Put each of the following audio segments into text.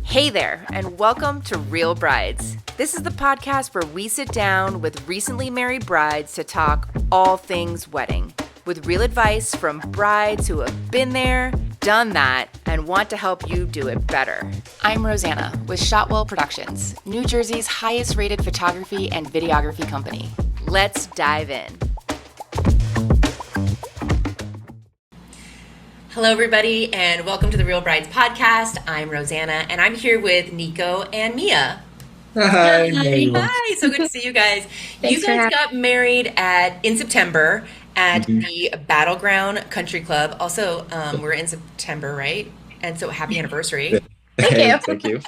Hey there, and welcome to Real Brides. This is the podcast where we sit down with recently married brides to talk all things wedding, with real advice from brides who have been there, done that, and want to help you do it better. I'm Rosanna with Shotwell Productions, New Jersey's highest rated photography and videography company. Let's dive in. Hello, everybody, and welcome to the Real Brides podcast. I'm Rosanna, and I'm here with Nico and Mia. Hi. Hi, so good to see you guys. You guys got married in September at the Battleground Country Club. Also, we're in September, right? And so happy anniversary. Thank you.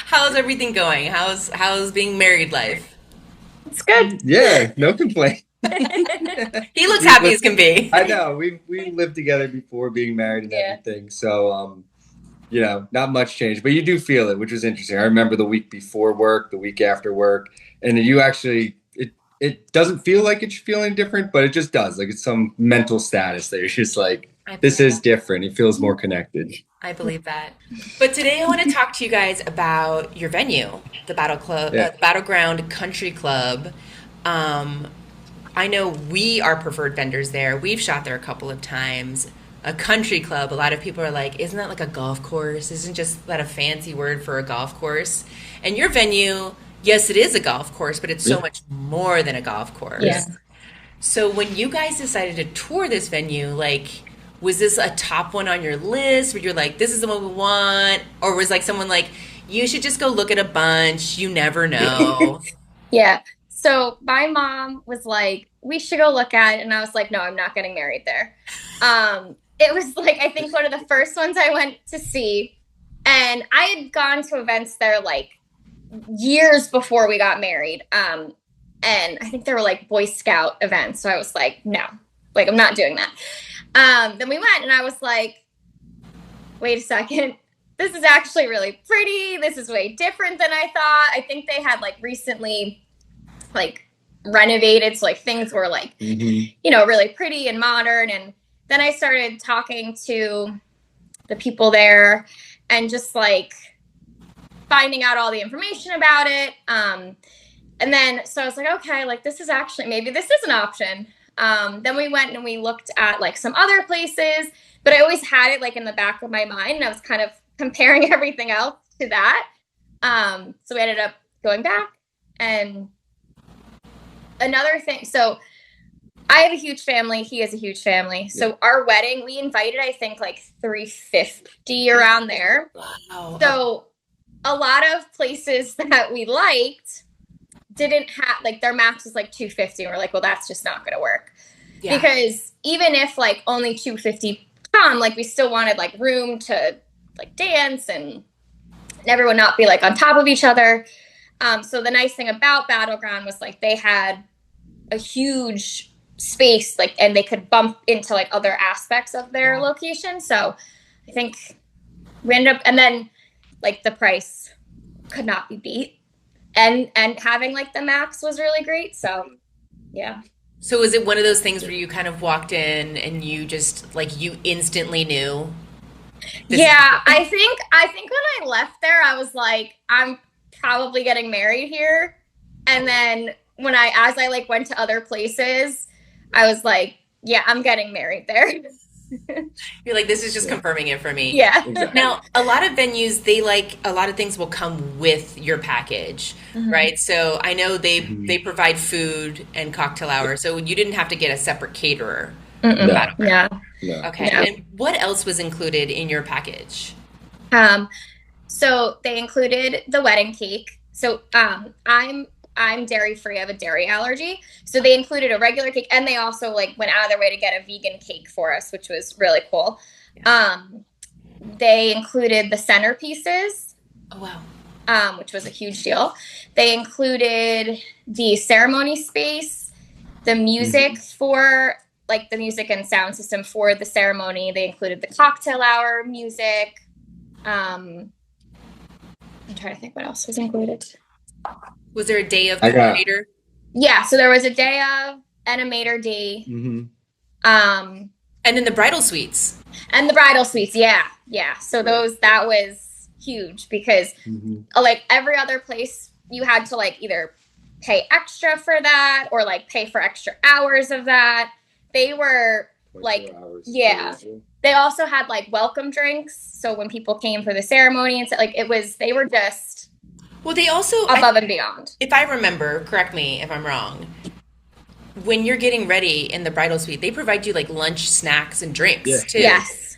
How's everything going? How's being married life? It's good. Yeah, no complaint. He looks happy as can be. I know. We lived together before being married and everything. So not much change. But you do feel it, which was interesting. I remember the week before work, the week after work, and you actually it doesn't feel like it's feeling different, but it just does. Like it's some mental status that you're just like, this is different. It feels more connected. I believe that. But today I want to talk to you guys about your venue, the Battleground Country Club. I know we are preferred vendors there. We've shot there a couple of times. A country club, a lot of people are like, isn't that like a golf course? Isn't just that a fancy word for a golf course? And your venue, yes, it is a golf course, but it's so much more than a golf course. Yeah. So when you guys decided to tour this venue, like, was this a top one on your list where you're like, this is the one we want? Or was like someone like, you should just go look at a bunch, you never know? Yeah. So my mom was like, we should go look at it. And I was like, no, I'm not getting married there. It was like, I think one of the first ones I went to see. And I had gone to events there like years before we got married. And I think they were like Boy Scout events. So I was like, no, like, I'm not doing that. Then we went and I was like, wait a second. This is actually really pretty. This is way different than I thought. I think they had like recently like renovated, so like things were like really pretty and modern. And then I started talking to the people there and just like finding out all the information about it. And then so I was like, okay, like this is actually, maybe this is an option. Then we went and we looked at like some other places, but I always had it like in the back of my mind, and I was kind of comparing everything else to that. So we ended up going back. And another thing, so I have a huge family. He has a huge family. So our wedding, we invited, I think, like 350 around there. Wow. So a lot of places that we liked didn't have, like, their max was like 250. We're like, well, that's just not going to work. Yeah. Because even if like only 250 come, like we still wanted like room to like dance and everyone not be like on top of each other. So the nice thing about Battleground was like they had a huge space, like, and they could bump into like other aspects of their location. So I think we ended up, and then like the price could not be beat, and having like the max was really great. So yeah. So was it one of those things where you kind of walked in and you just like, you instantly knew? Yeah, I think when I left there, I was like, I'm probably getting married here. And then as I like went to other places, I was like, yeah, I'm getting married there. You're like, this is just confirming it for me. Yeah. Exactly. Now, a lot of venues, they like, a lot of things will come with your package, right? So I know they provide food and cocktail hour, so you didn't have to get a separate caterer. Yeah. Okay. Yeah. And what else was included in your package? So they included the wedding cake. So I'm dairy free. I have a dairy allergy. So they included a regular cake, and they also like went out of their way to get a vegan cake for us, which was really cool. Yeah. They included the centerpieces. Oh, wow. Which was a huge deal. They included the ceremony space, the music for like the music and sound system for the ceremony. They included the cocktail hour music. I'm trying to think what else was included. Was there a day of coordinator? Yeah, so there was a day of animator day. And then the bridal suites. And the bridal suites, yeah. So that was huge because like every other place you had to like either pay extra for that or like pay for extra hours of that. They were like, they also had like welcome drinks. So when people came for the ceremony and so, like they were just they also above and beyond. If I remember, correct me if I'm wrong, when you're getting ready in the bridal suite, they provide you like lunch, snacks, and drinks too. Yes.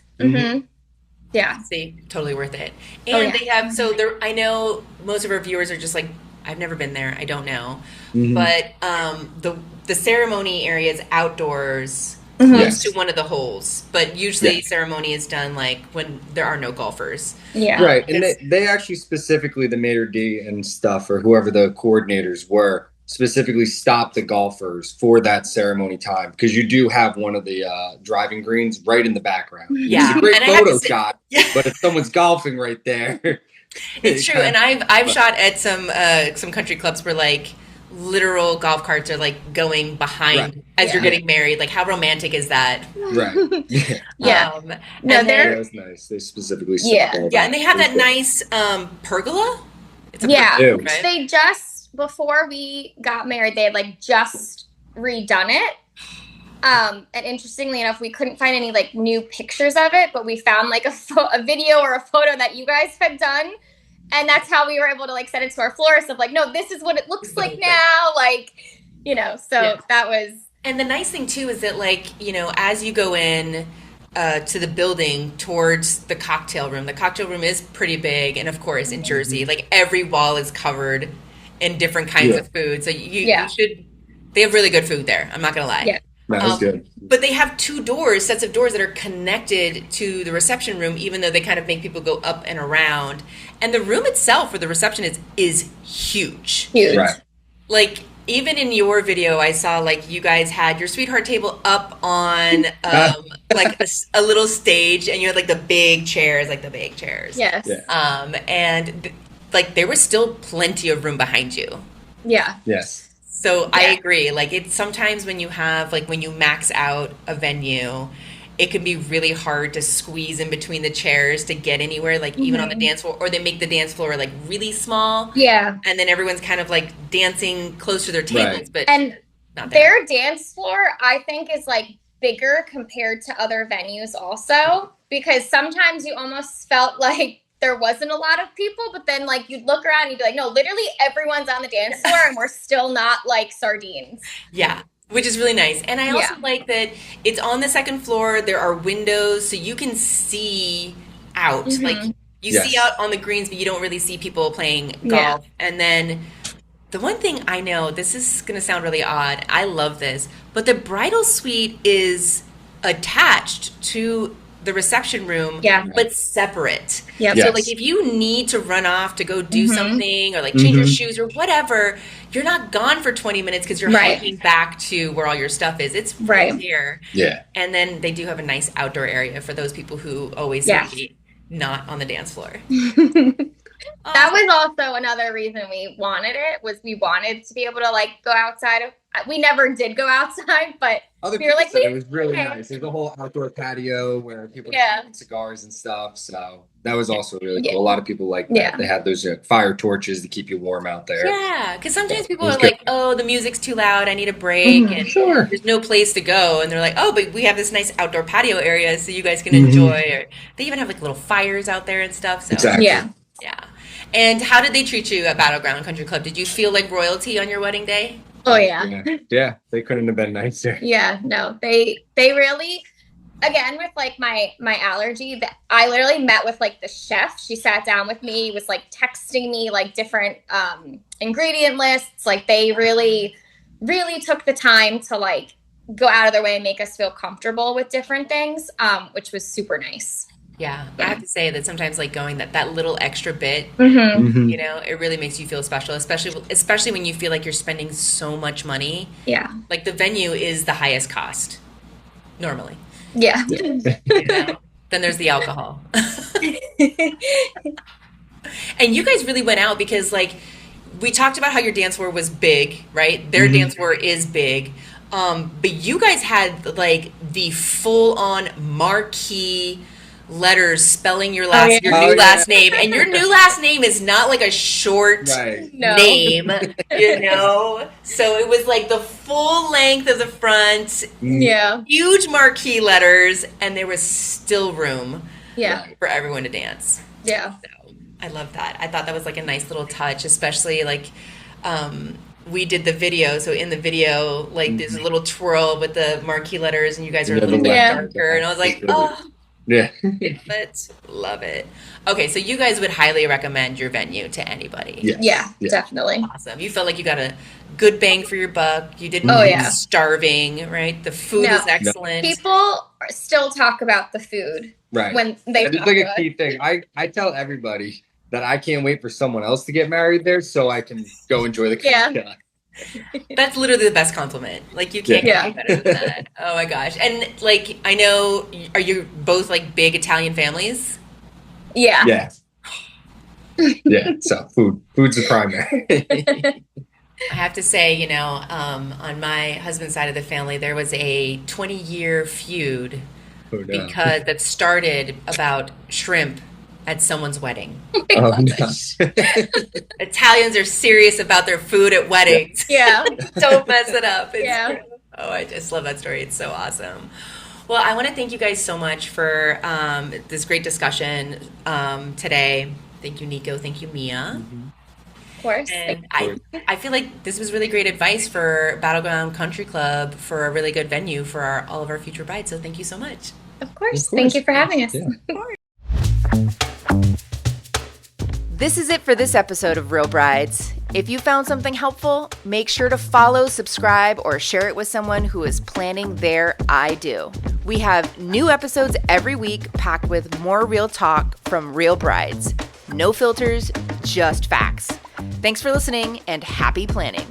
Yeah. See, totally worth it. And they have, I know most of our viewers are just like, I've never been there. I don't know. But the ceremony area is outdoors, close to one of the holes. But usually ceremony is done like when there are no golfers. Yeah. Right. And they actually specifically, the maitre d' and stuff, or whoever the coordinators were, specifically stopped the golfers for that ceremony time because you do have one of the driving greens right in the background. Yeah. It's a great photo shot, but if someone's golfing right there. It's true. And I've shot at some country clubs where like literal golf carts are like going behind as you're getting married. Like how romantic is that? Right. That was nice. They specifically and they have that nice pergola. It's a pergola, right? They just before we got married, they had like just redone it. And interestingly enough, we couldn't find any like new pictures of it, but we found like a video or a photo that you guys had done. And that's how we were able to like send it to our florist of like, no, this is what it looks like now. Like, that was. And the nice thing too is that like, as you go in to the building towards the cocktail room is pretty big. And of course in Jersey, like every wall is covered in different kinds of food. So you should, they have really good food there. I'm not going to lie. Yeah. That was good. But they have sets of doors that are connected to the reception room, even though they kind of make people go up and around. And the room itself for the reception is huge. Huge. Right. Like, even in your video, I saw like you guys had your sweetheart table up on like a little stage, and you had like the big chairs. Yes. And like there was still plenty of room behind you. Yeah. Yes. So I agree. Like it's sometimes when you have like when you max out a venue, it can be really hard to squeeze in between the chairs to get anywhere, like even on the dance floor, or they make the dance floor like really small. Yeah. And then everyone's kind of like dancing close to their tables, but not their dance floor, I think, is like bigger compared to other venues also, because sometimes you almost felt like there wasn't a lot of people, but then like you'd look around and you'd be like, no, literally everyone's on the dance floor and we're still not like sardines. Yeah. Which is really nice. And I also like that it's on the second floor. There are windows so you can see out. Like you see out on the greens, but you don't really see people playing golf. Yeah. And then the one thing I know, this is going to sound really odd. I love this, but the bridal suite is attached to the reception room, but separate. Yep. So like if you need to run off to go do something or like change your shoes or whatever, you're not gone for 20 minutes because you're hiking back to where all your stuff is. It's right here. Yeah. And then they do have a nice outdoor area for those people who always be not on the dance floor. That was also another reason we wanted it, was we wanted to be able to like go outside of, we never did go outside, but other we were like, it was really nice. There's a whole outdoor patio where people are cigars and stuff. So that was also really cool. A lot of people like that. They had those fire torches to keep you warm out there. Yeah, because sometimes people are like, oh, the music's too loud. I need a break. And there's no place to go. And they're like, oh, but we have this nice outdoor patio area so you guys can enjoy. Or they even have like little fires out there and stuff. So exactly. Yeah. And how did they treat you at Battleground Country Club? Did you feel like royalty on your wedding day? Oh yeah. Yeah, they couldn't have been nicer. Yeah, no, they really, again, with like my allergy, that I literally met with like the chef. She sat down with me, was like texting me like different ingredient lists. Like they really took the time to like go out of their way and make us feel comfortable with different things, which was super nice. Yeah, I have to say that sometimes like going that little extra bit, you know, it really makes you feel special, especially when you feel like you're spending so much money. Yeah. Like the venue is the highest cost normally. Yeah. You know? Then there's the alcohol. And you guys really went out because like we talked about how your dance floor was big, right? Their dance floor is big. But you guys had like the full-on marquee letters spelling your new last name, and your new last name is not like a short name, you know. So it was like the full length of the front, huge marquee letters, and there was still room, for everyone to dance. Yeah, so I love that. I thought that was like a nice little touch, especially like. We did the video, so in the video, like there's a little twirl with the marquee letters, and you guys are a little bit darker, and I was like, oh. Yeah. But love it. Okay, so you guys would highly recommend your venue to anybody. Yes. Yeah, definitely. Awesome. You felt like you got a good bang for your buck. You didn't feel starving, right? The food was excellent. People still talk about the food when they It's like a key thing. I tell everybody that I can't wait for someone else to get married there so I can go enjoy the country. That's literally the best compliment. Like, you can't get any better than that. Oh my gosh. And like, I know, are you both like big Italian families? Yeah. So food's the primary. I have to say, you know, on my husband's side of the family, there was a 20-year feud because that started about shrimp at someone's wedding. Oh, no. Italians are serious about their food at weddings. Don't mess it up. Oh, I just love that story. It's so awesome. Well, I want to thank you guys so much for this great discussion today. Thank you, Nico. Thank you, Mia. Of course. And I feel like this was really great advice for Battleground Country Club for a really good venue for all of our future brides. So thank you so much. Of course. Thank you for having us. This is it for this episode of Real Brides. If you found something helpful, make sure to follow, subscribe, or share it with someone who is planning their I do. We have new episodes every week packed with more real talk from real brides. No filters, just facts. Thanks for listening and happy planning.